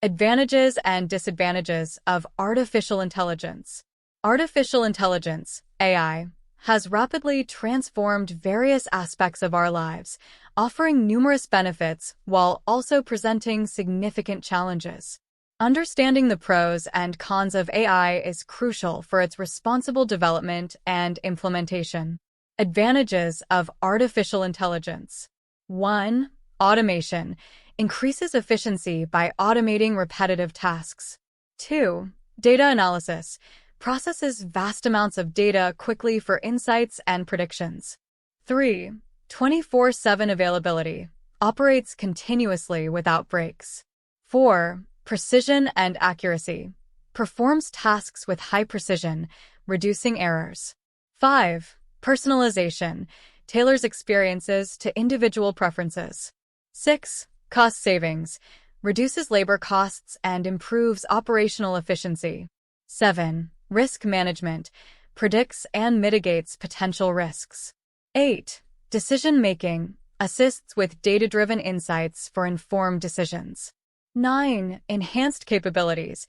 Advantages and disadvantages of artificial intelligence. Artificial intelligence, AI, has rapidly transformed various aspects of our lives, offering numerous benefits while also presenting significant challenges. Understanding the pros and cons of AI is crucial for its responsible development and implementation. Advantages of artificial intelligence. 1. Automation increases efficiency by automating repetitive tasks. 2. Data analysis processes vast amounts of data quickly for insights and predictions. 3. 24/7 availability operates continuously without breaks. 4. Precision and accuracy performs tasks with high precision, reducing errors. 5. Personalization tailors experiences to individual preferences. 6. Cost savings reduces labor costs and improves operational efficiency. 7. Risk management predicts and mitigates potential risks. 8. Decision-making assists with data-driven insights for informed decisions. 9. Enhanced capabilities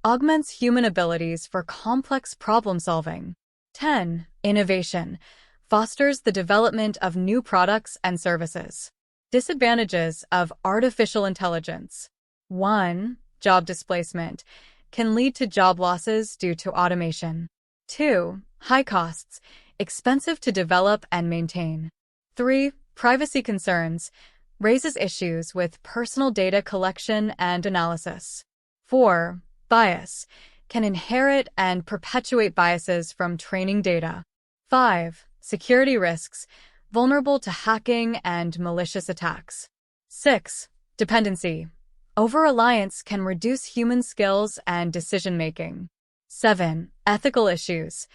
augments human abilities for complex problem-solving. 10. Innovation fosters the development of new products and services. Disadvantages of artificial intelligence. 1. Job displacement can lead to job losses due to automation. 2. High costs, expensive to develop and maintain. 3. Privacy concerns, raises issues with personal data collection and analysis. 4. Bias, can inherit and perpetuate biases from training data. 5. Security risks, vulnerable to hacking and malicious attacks. 6. Dependency. Over-reliance can reduce human skills and decision-making. 7. Ethical issues.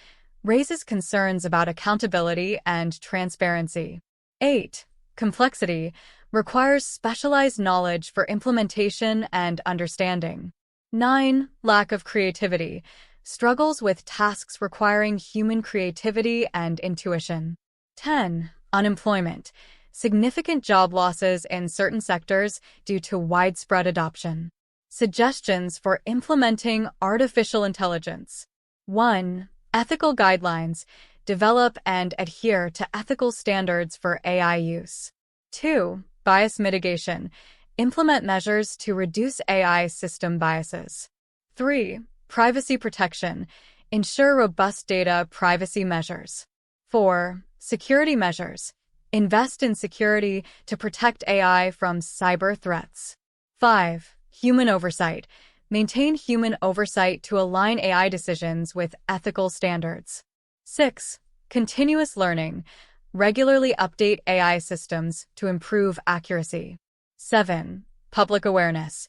Raises concerns about accountability and transparency. 8. Complexity. Requires specialized knowledge for implementation and understanding. 9. Lack of creativity. Struggles with tasks requiring human creativity and intuition. 10. Unemployment. Significant job losses in certain sectors due to widespread adoption. Suggestions for implementing artificial intelligence. 1. Ethical guidelines. Develop and adhere to ethical standards for AI use. 2. Bias mitigation. Implement measures to reduce AI system biases. 3. Privacy protection. Ensure robust data privacy measures. 4. Security measures. Invest in security to protect AI from cyber threats. 5. Human oversight. Maintain human oversight to align AI decisions with ethical standards. 6. Continuous learning. Regularly update AI systems to improve accuracy. 7. Public awareness.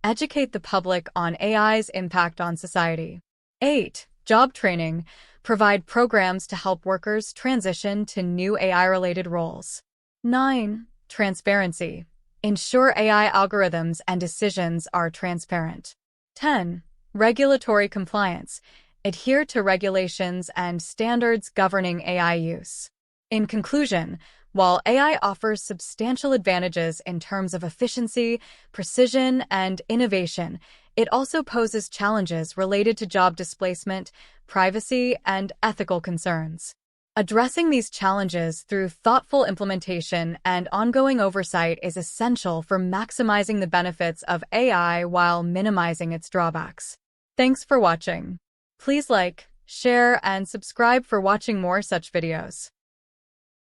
Educate the public on AI's impact on society. 8. Job training. Provide programs to help workers transition to new AI-related roles. 9. Transparency. Ensure AI algorithms and decisions are transparent. 10. Regulatory compliance. Adhere to regulations and standards governing AI use. In conclusion, while AI offers substantial advantages in terms of efficiency, precision, and innovation, it also poses challenges related to job displacement, privacy, and ethical concerns. Addressing these challenges through thoughtful implementation and ongoing oversight is essential for maximizing the benefits of AI while minimizing its drawbacks. Thanks for watching. Please like, share, and subscribe for watching more such videos.